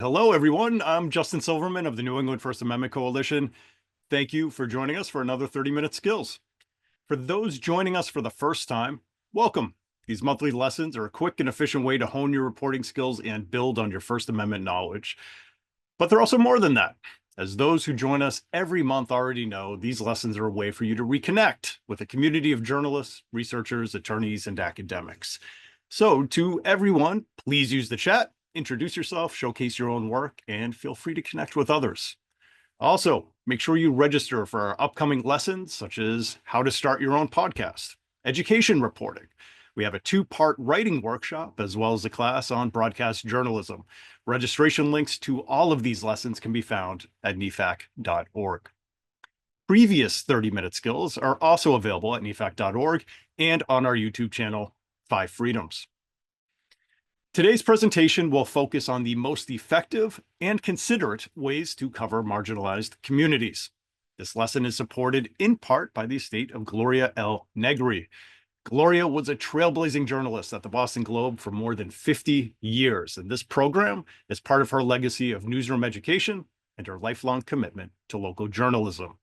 Hello, everyone. I'm Justin Silverman of the New England First Amendment Coalition. Thank you for joining us for another 30-minute skills. For those joining us for the first time, welcome. These monthly lessons are a quick and efficient way to hone your reporting skills and build on your First Amendment knowledge. But they're also more than that. As those who join us every month already know, these lessons are a way for you to reconnect with a community of journalists, researchers, attorneys, and academics. So to everyone, please use the chat, introduce yourself, showcase your own work, and feel free to connect with others. Also, make sure you register for our upcoming lessons, such as how to start your own podcast, education reporting. We have a 2-part writing workshop, as well as a class on broadcast journalism. Registration links to all of these lessons can be found at nefac.org. Previous 30-minute skills are also available at nefac.org and on our YouTube channel, 5 Freedoms. Today's presentation will focus on the most effective and considerate ways to cover marginalized communities. This lesson is supported in part by the estate of Gloria L. Negri. Gloria was a trailblazing journalist at the Boston Globe for more than 50 years, and this program is part of her legacy of newsroom education and her lifelong commitment to local journalism.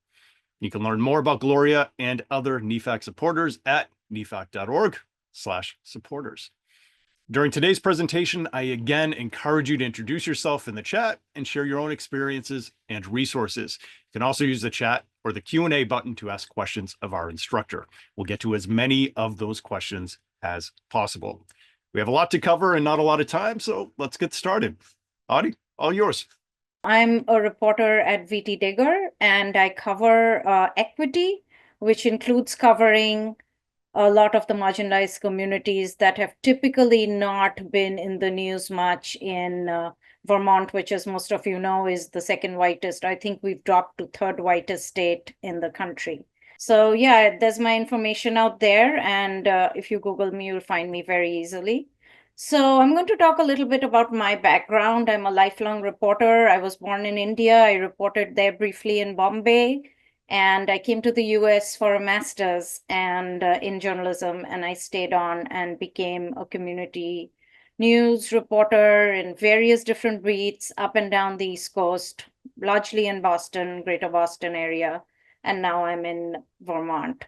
You can learn more about Gloria and other NEFAC supporters at nefac.org/supporters. During today's presentation, I again encourage you to introduce yourself in the chat and share your own experiences and resources. You can also use the chat or the Q&A button to ask questions of our instructor. We'll get to as many of those questions as possible. We have a lot to cover and not a lot of time, so let's get started. Audie, all yours. I'm a reporter at VTDigger, and I cover equity, which includes covering a lot of the marginalized communities that have typically not been in the news much in Vermont, which, as most of you know, is the second whitest. I think we've dropped to third whitest state in the country. So yeah, there's my information out there. And if you Google me, you'll find me very easily. So I'm going to talk a little bit about my background. I'm a lifelong reporter. I was born in India. I reported there briefly in Bombay. And I came to the US for a master's and in journalism, and I stayed on and became a community news reporter in various different beats up and down the East Coast, largely in Boston, greater Boston area, and now I'm in Vermont.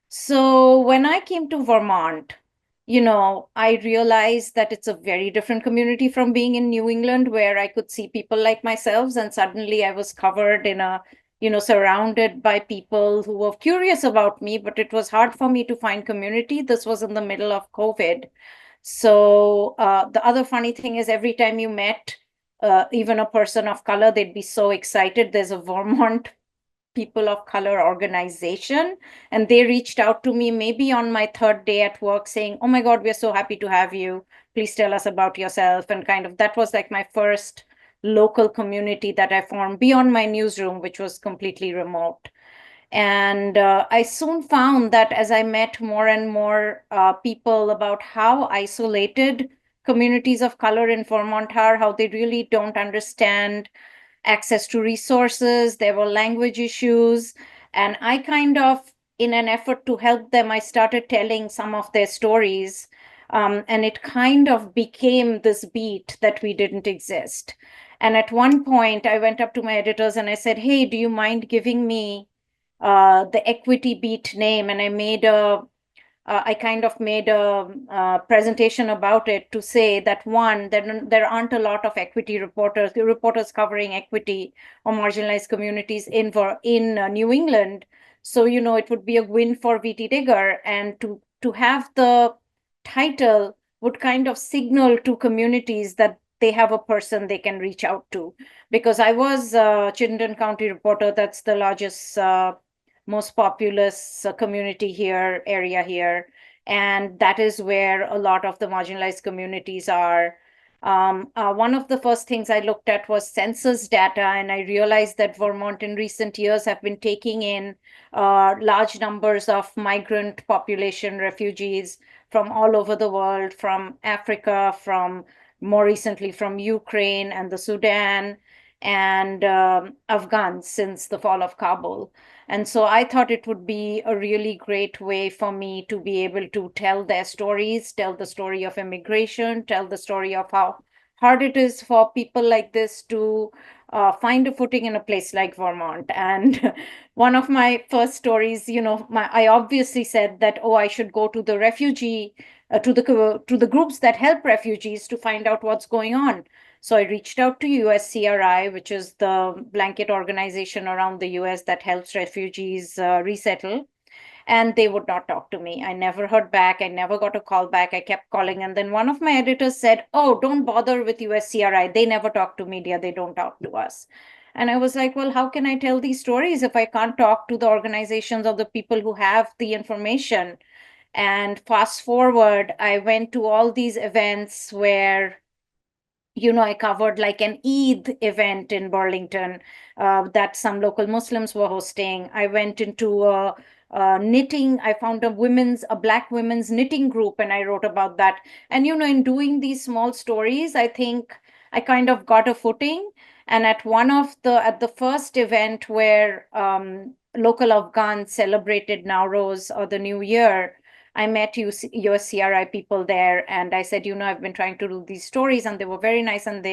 So when I came to Vermont, I realized that it's a very different community from being in New England, where I could see people like myself, and suddenly I was covered in a surrounded by people who were curious about me, but it was hard for me to find community. This was in the middle of COVID. So the other funny thing is every time you met even a person of color, they'd be so excited. There's a Vermont People of Color organization, and they reached out to me maybe on my third day at work saying, "Oh my God, we're so happy to have you. Please tell us about yourself." And kind of that was like my first local community that I formed beyond my newsroom, which was completely remote. And I soon found that as I met more and more people about how isolated communities of color in Vermont are, how they really don't understand access to resources, there were language issues. And I kind of, in an effort to help them, I started telling some of their stories. And it kind of became this beat that we didn't exist. And at one point, I went up to my editors and I said, "Hey, do you mind giving me the equity beat name?" And I kind of made a presentation about it to say that, one, there aren't a lot of equity reporters covering equity or marginalized communities in New England. So, it would be a win for VTDigger, and to have the title would kind of signal to communities that they have a person they can reach out to. Because I was a Chittenden County reporter, that's the largest most populous area here. And that is where a lot of the marginalized communities are. One of the first things I looked at was census data, and I realized that Vermont in recent years have been taking in large numbers of migrant population refugees from all over the world, from Africa, from more recently from Ukraine and the Sudan, and Afghans since the fall of Kabul. And so I thought it would be a really great way for me to be able to tell their stories, tell the story of immigration, tell the story of how hard it is for people like this to find a footing in a place like Vermont. And one of my first stories, I obviously said that, oh, I should go to the refugee, to the groups that help refugees to find out what's going on. So I reached out to USCRI, which is the blanket organization around the US that helps refugees resettle. And they would not talk to me. I never heard back. I never got a call back. I kept calling. And then one of my editors said, oh, don't bother with USCRI. They never talk to media. They don't talk to us. And I was like, well, how can I tell these stories if I can't talk to the organizations of the people who have the information? And fast forward, I went to all these events where I covered like an Eid event in Burlington that some local Muslims were hosting. I went into knitting. I found a Black women's knitting group, and I wrote about that. And, in doing these small stories, I think I kind of got a footing. And at the first event where local Afghans celebrated Nowruz, or the New Year, I met USCRI people there, and I said, I've been trying to do these stories, and they were very nice. And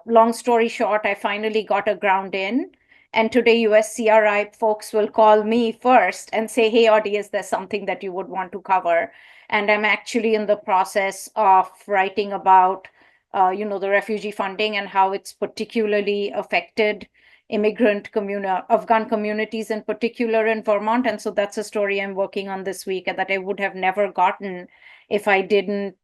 long story short, I finally got a ground in. And today, USCRI folks will call me first and say, hey, Audie, is there something that you would want to cover? And I'm actually in the process of writing about, the refugee funding and how it's particularly affected Afghan communities in particular in Vermont. And so that's a story I'm working on this week, and that I would have never gotten if I didn't,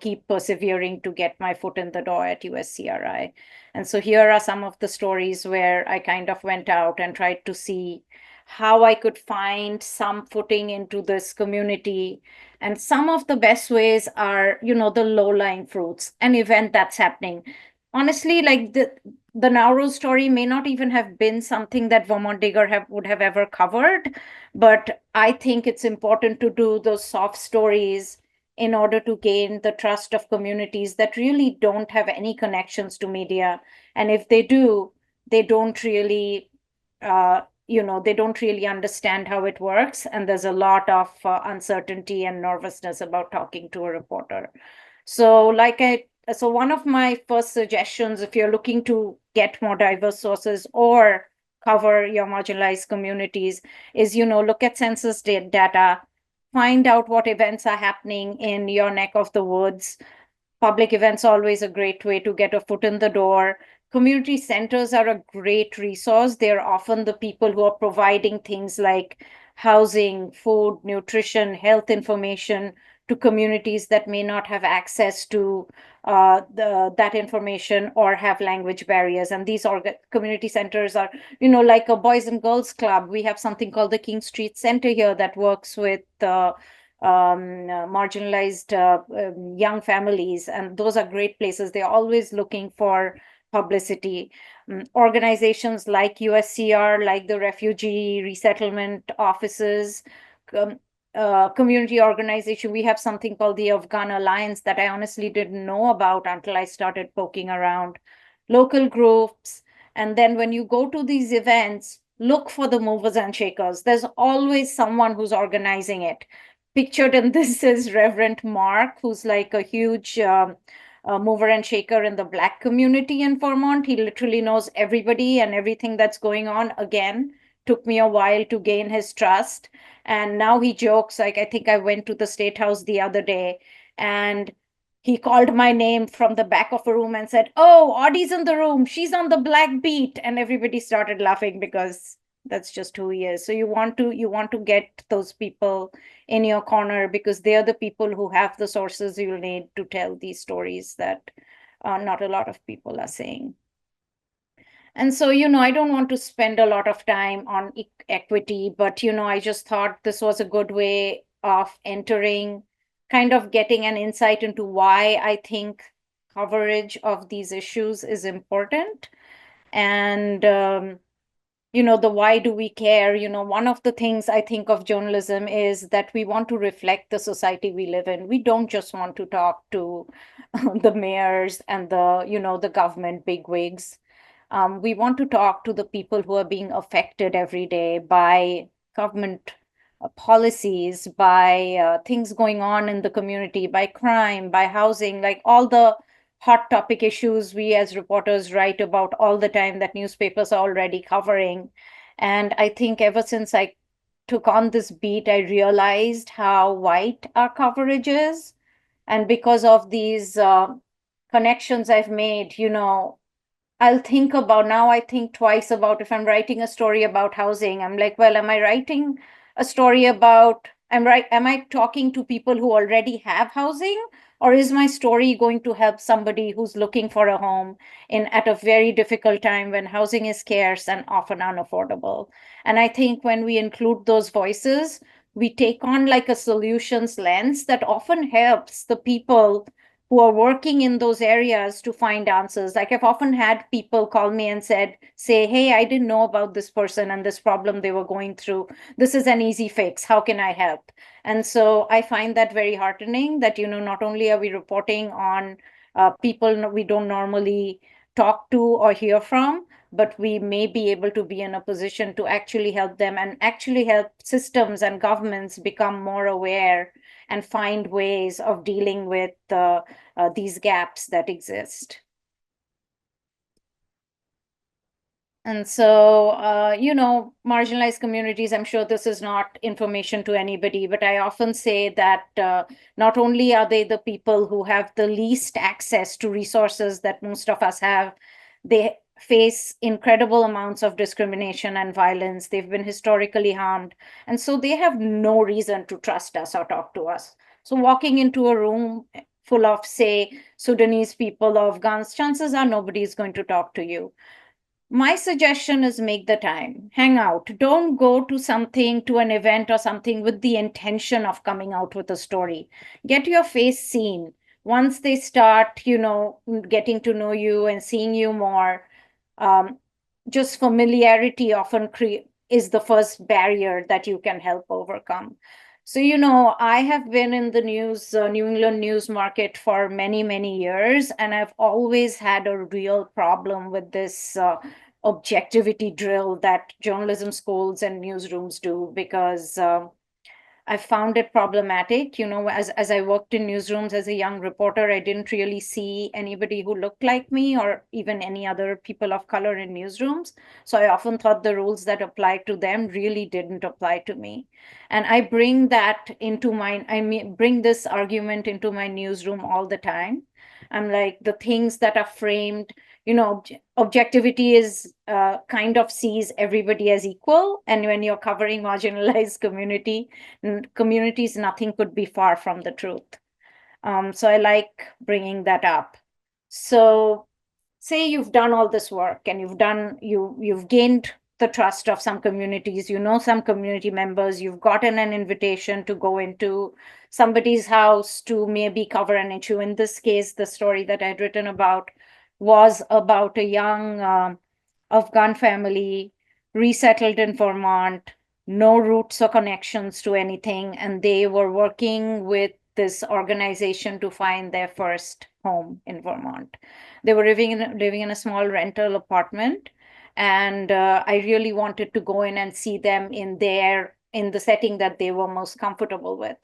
keep persevering to get my foot in the door at USCRI. And so here are some of the stories where I kind of went out and tried to see how I could find some footing into this community. And some of the best ways are, the low-lying fruits, an event that's happening. Honestly, like the Nauru story may not even have been something that Vermont Digger would have ever covered, but I think it's important to do those soft stories in order to gain the trust of communities that really don't have any connections to media. And if they do, they don't really, they don't really understand how it works. And there's a lot of uncertainty and nervousness about talking to a reporter. So one of my first suggestions, if you're looking to get more diverse sources or cover your marginalized communities, is, look at census data, find out what events are happening in your neck of the woods. Public events are always a great way to get a foot in the door. Community centers are a great resource. They're often the people who are providing things like housing, food, nutrition, health information to communities that may not have access to that information or have language barriers. And these community centers are, like a Boys and Girls Club. We have something called the King Street Center here that works with marginalized young families. And those are great places. They're always looking for publicity. Organizations like USCR, like the refugee resettlement offices, community organization. We have something called the Afghan Alliance that I honestly didn't know about until I started poking around. Local groups. And then when you go to these events, look for the movers and shakers. There's always someone who's organizing it. Pictured in this is Reverend Mark, who's like a huge mover and shaker in the Black community in Vermont. He literally knows everybody and everything that's going on. Again, took me a while to gain his trust. And now he jokes, like, I think I went to the State House the other day, and he called my name from the back of a room and said, oh, Audie's in the room. She's on the Black beat. And everybody started laughing because that's just who he is. So you want to get those people in your corner, because they're the people who have the sources you'll need to tell these stories that not a lot of people are saying. And so, I don't want to spend a lot of time on equity, but, I just thought this was a good way of entering, kind of getting an insight into why I think coverage of these issues is important. And, the why do we care? One of the things I think of journalism is that we want to reflect the society we live in. We don't just want to talk to the mayors and the government bigwigs. We want to talk to the people who are being affected every day by government policies, by things going on in the community, by crime, by housing, like all the hot topic issues we as reporters write about all the time that newspapers are already covering. And I think ever since I took on this beat, I realized how white our coverage is. And because of these connections I've made, I'll think about now, I think twice about if I'm writing a story about housing. I'm like, well, am I writing a story about, am I talking to people who already have housing? Or is my story going to help somebody who's looking for a home at a very difficult time when housing is scarce and often unaffordable? And I think when we include those voices, we take on like a solutions lens that often helps the people who are working in those areas to find answers. Like I've often had people call me and say, hey, I didn't know about this person and this problem they were going through. This is an easy fix. How can I help? And so I find that very heartening that, not only are we reporting on people we don't normally talk to or hear from, but we may be able to be in a position to actually help them and actually help systems and governments become more aware and find ways of dealing with these gaps that exist. And so, marginalized communities, I'm sure this is not information to anybody, but I often say that not only are they the people who have the least access to resources that most of us have, they face incredible amounts of discrimination and violence. They've been historically harmed. And so they have no reason to trust us or talk to us. So walking into a room full of, say, Sudanese people or Afghans, chances are nobody is going to talk to you. My suggestion is make the time, hang out. Don't go to an event or something with the intention of coming out with a story. Get your face seen. Once they start, getting to know you and seeing you more, um, just familiarity often is the first barrier that you can help overcome. So, I have been in the New England news market for many, many years, and I've always had a real problem with this objectivity drill that journalism schools and newsrooms do because I found it problematic. As I worked in newsrooms as a young reporter, I didn't really see anybody who looked like me or even any other people of color in newsrooms. So I often thought the rules that applied to them really didn't apply to me. And I bring bring this argument into my newsroom all the time. I'm like, the things that are framed, objectivity is kind of sees everybody as equal. And when you're covering marginalized communities, nothing could be far from the truth. So I like bringing that up. So say you've done all this work and you've gained the trust of some communities, some community members, you've gotten an invitation to go into somebody's house to maybe cover an issue. In this case, the story that I'd written about was about a young Afghan family resettled in Vermont, no roots or connections to anything, and they were working with this organization to find their first home in Vermont. They were living in a small rental apartment, and I really wanted to go in and see them in the setting that they were most comfortable with.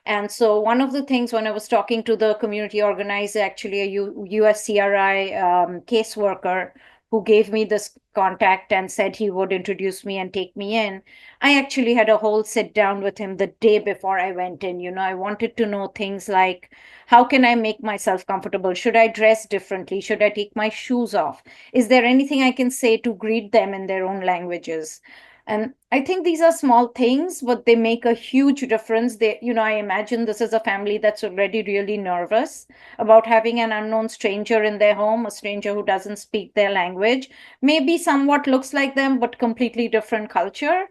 And so one of the things when I was talking to the community organizer, actually a USCRI caseworker who gave me this contact and said he would introduce me and take me in, I actually had a whole sit down with him the day before I went in. I wanted to know things like, how can I make myself comfortable? Should I dress differently? Should I take my shoes off? Is there anything I can say to greet them in their own languages? And I think these are small things, but they make a huge difference. I imagine this is a family that's already really nervous about having an unknown stranger in their home, a stranger who doesn't speak their language, maybe somewhat looks like them, but completely different culture.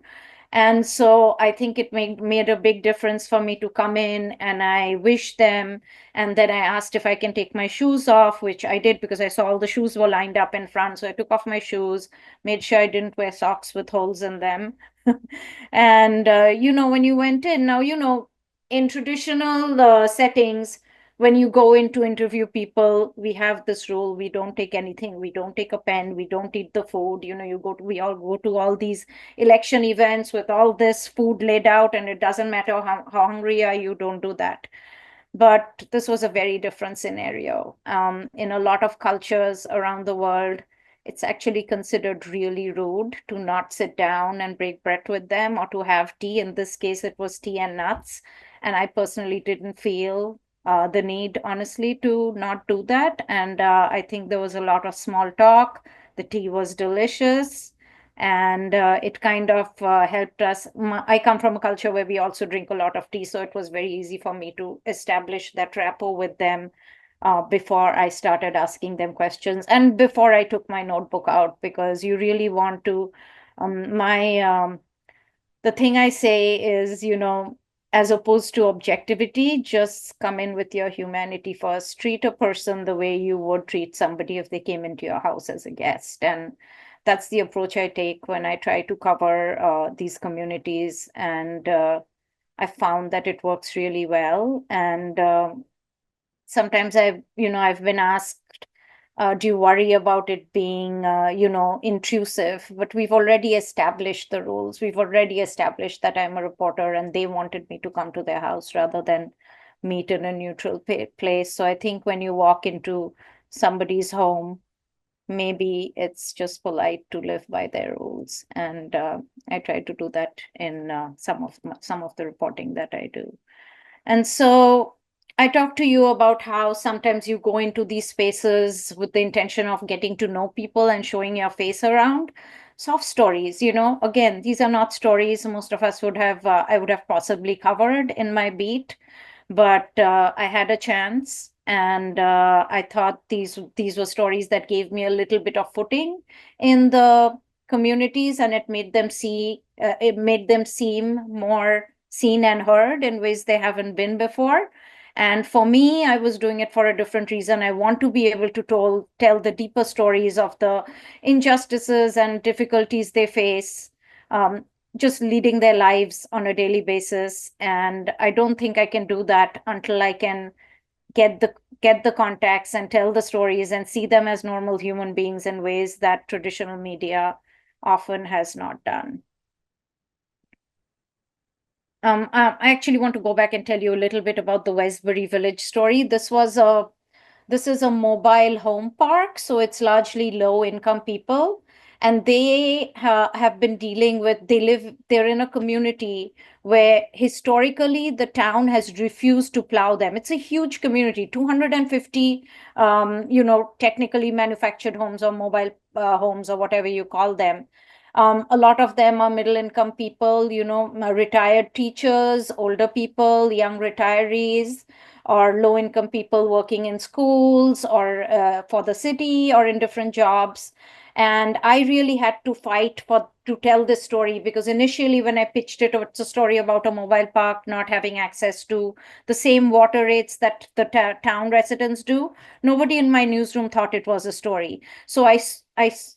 And so I think it made a big difference for me to come in and I wished them. And then I asked if I can take my shoes off, which I did because I saw all the shoes were lined up in front. So I took off my shoes, made sure I didn't wear socks with holes in them. And, when you went in, now, in traditional settings, when you go in to interview people, we have this rule: we don't take anything, we don't take a pen, we don't eat the food. We all go to all these election events with all this food laid out, and it doesn't matter how hungry are you, don't do that. But this was a very different scenario. In a lot of cultures around the world, it's actually considered really rude to not sit down and break bread with them or to have tea. In this case, it was tea and nuts. And I personally didn't feel the need, honestly, to not do that. And I think there was a lot of small talk. The tea was delicious. And it kind of helped us. I come from a culture where we also drink a lot of tea, so it was very easy for me to establish that rapport with them before I started asking them questions and before I took my notebook out, because you really want to. My The thing I say is, as opposed to objectivity, just come in with your humanity first. Treat a person the way you would treat somebody if they came into your house as a guest. And that's the approach I take when I try to cover these communities. And I found that it works really well. And sometimes I've been asked, do you worry about it being, intrusive? But we've already established the rules. We've already established that I'm a reporter and they wanted me to come to their house rather than meet in a neutral place. So I think when you walk into somebody's home, maybe it's just polite to live by their rules. And I try to do that in some of the reporting that I do. And so I talked to you about how sometimes you go into these spaces with the intention of getting to know people and showing your face around. Soft stories, again, these are not stories most of us I would have possibly covered in my beat, but I had a chance, and I thought these were stories that gave me a little bit of footing in the communities, and it made them seem more seen and heard in ways they haven't been before. And for me, I was doing it for a different reason. I want to be able to tell the deeper stories of the injustices and difficulties they face, um, just leading their lives on a daily basis. And I don't think I can do that until I can get the contacts and tell the stories and see them as normal human beings in ways that traditional media often has not done. I actually want to go back and tell you a little bit about the Westbury Village story. This is a mobile home park, so it's largely low income people. And they have been dealing with, they're in a community where historically the town has refused to plow them. It's a huge community, 250, technically manufactured homes or mobile homes or whatever you call them. A lot of them are middle income people, retired teachers, older people, young retirees, or low income people working in schools or for the city or in different jobs. And I really had to fight to tell this story, because initially when I pitched it, it's a story about a mobile park not having access to the same water rates that the town residents do. Nobody in my newsroom thought it was a story. So I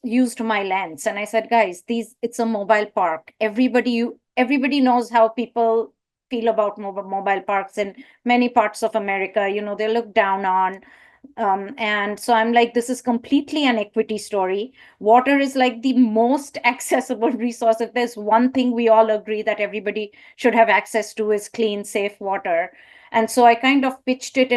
used my lens and I said, guys, it's a mobile park. Everybody knows how people feel about mobile parks in many parts of America. They look down on. And so I'm like, this is completely an equity story. Water is like the most accessible resource. If there's one thing we all agree that everybody should have access to, is clean, safe water. And so I kind of pitched it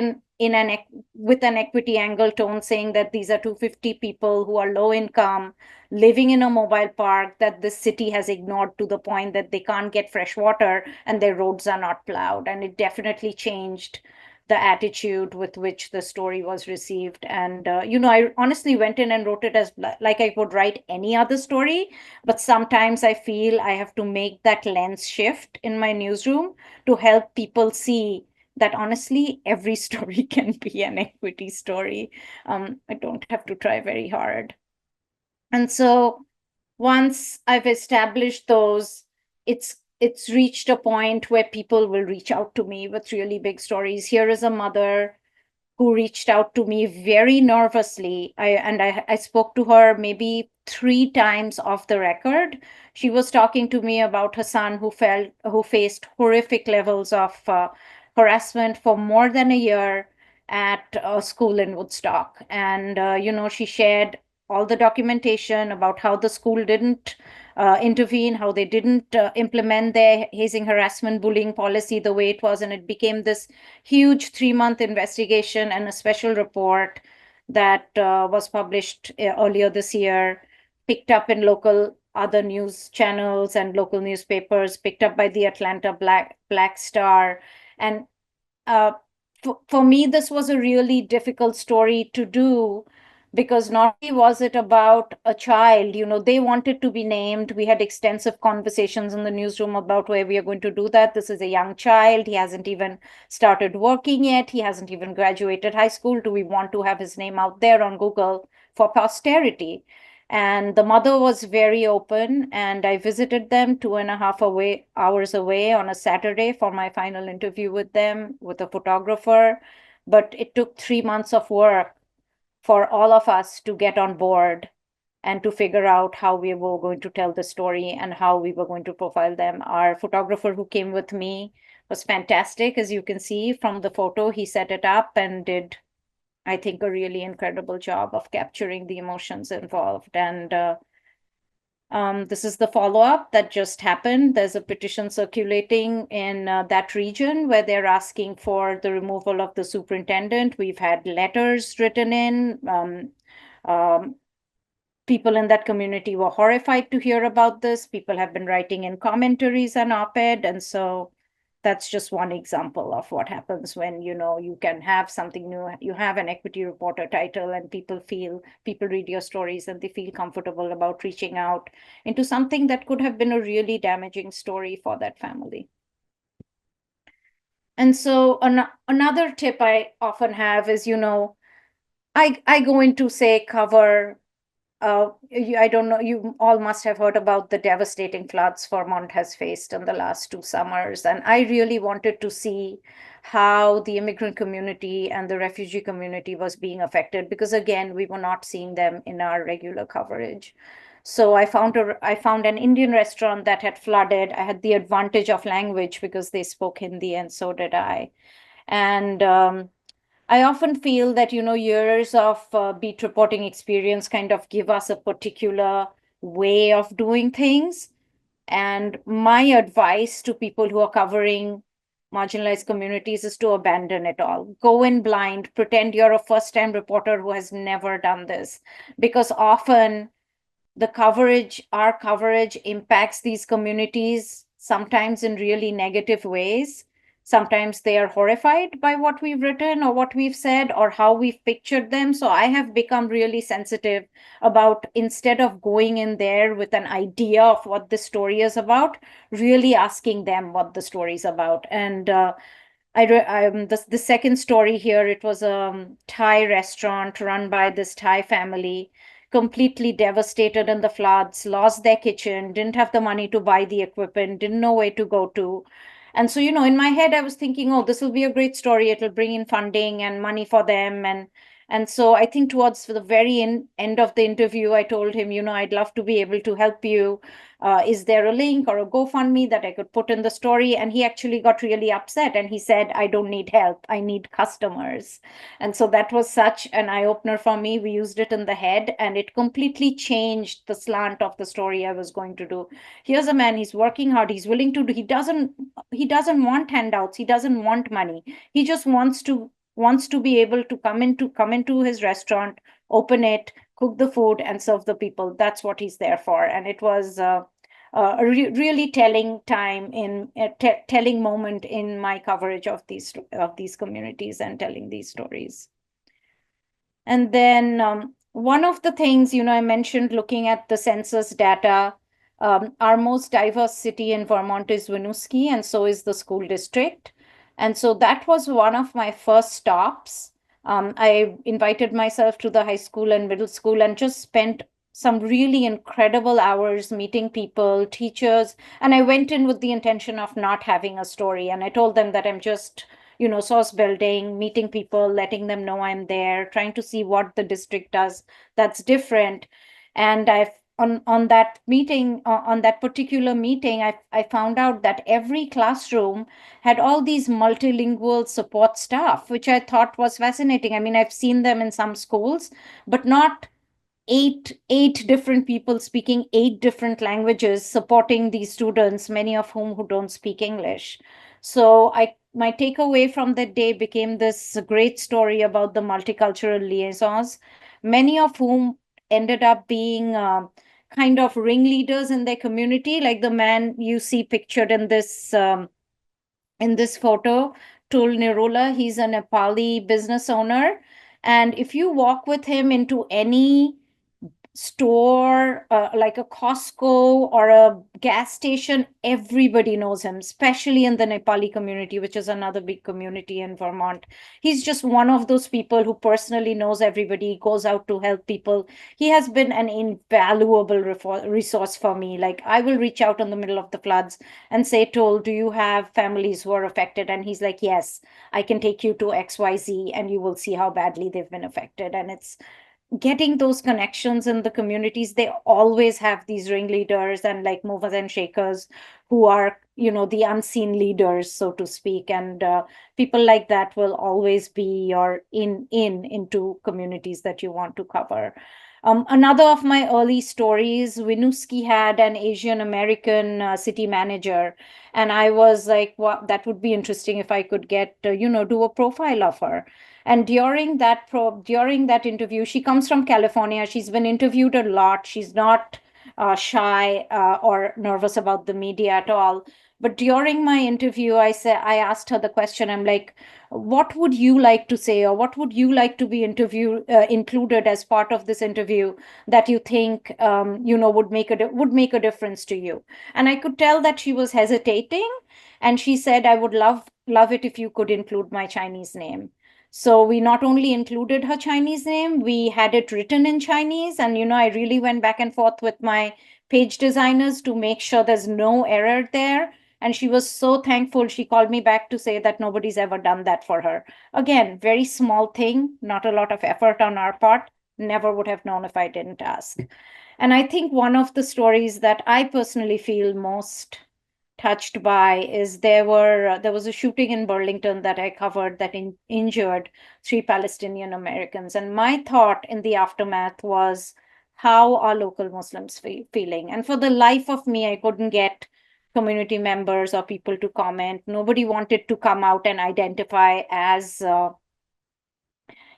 with an equity angle tone, saying that these are 250 people who are low income, living in a mobile park that the city has ignored to the point that they can't get fresh water and their roads are not plowed. And it definitely changed the attitude with which the story was received. And, I honestly went in and wrote it as like I would write any other story. But sometimes I feel I have to make that lens shift in my newsroom to help people see that honestly, every story can be an equity story. I don't have to try very hard. And so once I've established those, it's reached a point where people will reach out to me with really big stories. Here is a mother who reached out to me very nervously. I spoke to her maybe 3 times off the record. She was talking to me about her son who faced horrific levels of harassment for more than a year at a school in Woodstock. And she shared all the documentation about how the school didn't intervene, how they didn't implement their hazing, harassment, bullying policy the way it was. And it became this huge 3-month investigation and a special report that was published earlier this year, picked up in local other news channels and local newspapers, picked up by the Atlanta Black Star. And for me, this was a really difficult story to do, because not only was it about a child, they wanted to be named. We had extensive conversations in the newsroom about where we are going to do that. This is a young child. He hasn't even started working yet. He hasn't even graduated high school. Do we want to have his name out there on Google for posterity? And the mother was very open, and I visited them 2.5 hours away on a Saturday for my final interview with them, with a photographer. But it took 3 months of work for all of us to get on board and to figure out how we were going to tell the story and how we were going to profile them. Our photographer who came with me was fantastic. As you can see from the photo, he set it up and did, I think, a really incredible job of capturing the emotions involved. And this is the follow-up that just happened. There's a petition circulating in that region where they're asking for the removal of the superintendent. We've had letters written in. People in that community were horrified to hear about this. People have been writing in commentaries and op-ed. And so that's just one example of what happens when, you can have something new. You have an equity reporter title, and people read your stories and they feel comfortable about reaching out into something that could have been a really damaging story for that family. And so another tip I often have is, I go into, say, cover I don't know, you all must have heard about the devastating floods Vermont has faced in the last 2 summers. And I really wanted to see how the immigrant community and the refugee community was being affected, because again, we were not seeing them in our regular coverage. So I found an Indian restaurant that had flooded. I had the advantage of language because they spoke Hindi, and so did I. And I often feel that, years of beat reporting experience kind of give us a particular way of doing things. And my advice to people who are covering marginalized communities is to abandon it all. Go in blind, pretend you're a first-time reporter who has never done this. Because often our coverage impacts these communities, sometimes in really negative ways. Sometimes they are horrified by what we've written or what we've said or how we've pictured them. So I have become really sensitive about, instead of going in there with an idea of what the story is about, really asking them what the story is about. And the second story here, it was a Thai restaurant run by this Thai family, completely devastated in the floods, lost their kitchen, didn't have the money to buy the equipment, didn't know where to go to. And so, in my head, I was thinking, oh, this will be a great story. It'll bring in funding and money for them. And so I think towards the very end of the interview, I told him, I'd love to be able to help you. Is there a link or a GoFundMe that I could put in the story? And he actually got really upset. And he said, I don't need help. I need customers. And so that was such an eye-opener for me. We used it in the head, and it completely changed the slant of the story I was going to do. Here's a man, he's working hard. He's willing to do, he doesn't want handouts. He doesn't want money. He just wants to be able to come into his restaurant, open it, cook the food, and serve the people. That's what he's there for. And it was a really telling time in telling moment in my coverage of these communities and telling these stories. And then one of the things, I mentioned looking at the census data. Our most diverse city in Vermont is Winooski, and so is the school district. And so that was one of my first stops. I invited myself to the high school and middle school and just spent some really incredible hours meeting people, teachers. And I went in with the intention of not having a story. And I told them that I'm just, source building, meeting people, letting them know I'm there, trying to see what the district does that's different. And on that meeting, on that particular meeting, I found out that every classroom had all these multilingual support staff, which I thought was fascinating. I mean, I've seen them in some schools, but not eight different people speaking 8 different languages supporting these students, many of whom who don't speak English. So my takeaway from that day became this great story about the multicultural liaisons, many of whom ended up being kind of ringleaders in their community, like the man you see pictured in this photo, Tul Nirula. He's a Nepali business owner. And if you walk with him into any store, like a Costco or a gas station, everybody knows him, especially in the Nepali community, which is another big community in Vermont. He's just one of those people who personally knows everybody, goes out to help people. He has been an invaluable resource for me. Like, I will reach out in the middle of the floods and say, Toll, do you have families who are affected? And he's like, yes, I can take you to XYZ and you will see how badly they've been affected. And it's getting those connections in the communities. They always have these ringleaders and like movers and shakers who are, the unseen leaders, so to speak. And people like that will always be your into communities that you want to cover. Another of my early stories, Winooski had an Asian American city manager, and I was like, well, that would be interesting if I could get, do a profile of her. And during that interview, she comes from California. She's been interviewed a lot. She's not shy or nervous about the media at all. But during my interview, I asked her the question. I'm like, what would you like to say, or what would you like to be included as part of this interview that you think would make a difference to you? And I could tell that she was hesitating, and she said, I would love it if you could include my Chinese name. So we not only included her Chinese name, we had it written in Chinese. And, I really went back and forth with my page designers to make sure there's no error there. And she was so thankful. She called me back to say that nobody's ever done that for her. Again, very small thing, not a lot of effort on our part. Never would have known if I didn't ask. And I think one of the stories that I personally feel most touched by is there was a shooting in Burlington that I covered that injured 3 Palestinian Americans. And my thought in the aftermath was, how are local Muslims feeling? And for the life of me, I couldn't get community members or people to comment. Nobody wanted to come out and identify as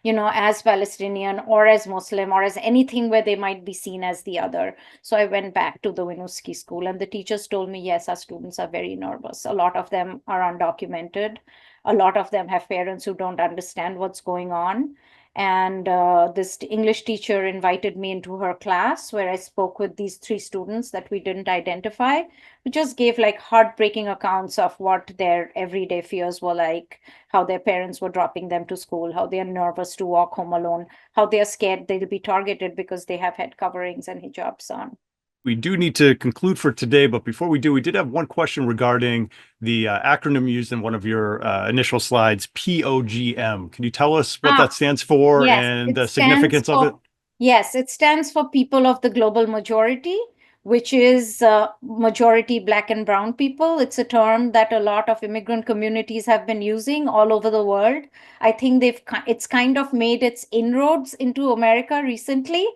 as Palestinian or as Muslim or as anything where they might be seen as the other. So I went back to the Winooski school, and the teachers told me, yes, our students are very nervous. A lot of them are undocumented. A lot of them have parents who don't understand what's going on. And this English teacher invited me into her class where I spoke with these 3 students that we didn't identify, who just gave like heartbreaking accounts of what their everyday fears were like, how their parents were dropping them to school, how they are nervous to walk home alone, how they are scared they'll be targeted because they have head coverings and hijabs on. We do need to conclude for today, but before we do, we did have one question regarding the acronym used in one of your initial slides, POGM. Can you tell us what that stands for and the significance of it? Yes, it stands for People of the Global Majority, which is majority Black and brown people. It's a term that a lot of immigrant communities have been using all over the world. I think it's kind of made its inroads into America recently.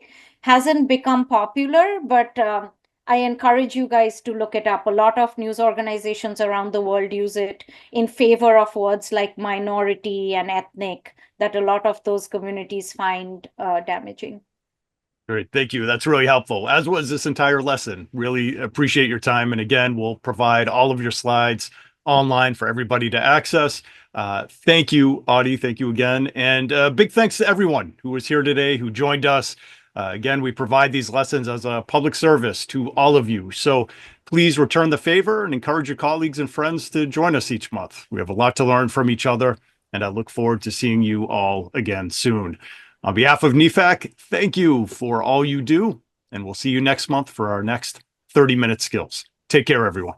Hasn't become popular, but I encourage you guys to look it up. A lot of news organizations around the world use it in favor of words like minority and ethnic that a lot of those communities find damaging. Great. Thank you. That's really helpful, as was this entire lesson. Really appreciate your time. And again, we'll provide all of your slides online for everybody to access. Thank you, Audie. Thank you again. And big thanks to everyone who was here today, who joined us. Again, we provide these lessons as a public service to all of you. So please return the favor and encourage your colleagues and friends to join us each month. We have a lot to learn from each other, and I look forward to seeing you all again soon. On behalf of NEFAC, thank you for all you do, and we'll see you next month for our next 30-minute skills. Take care, everyone.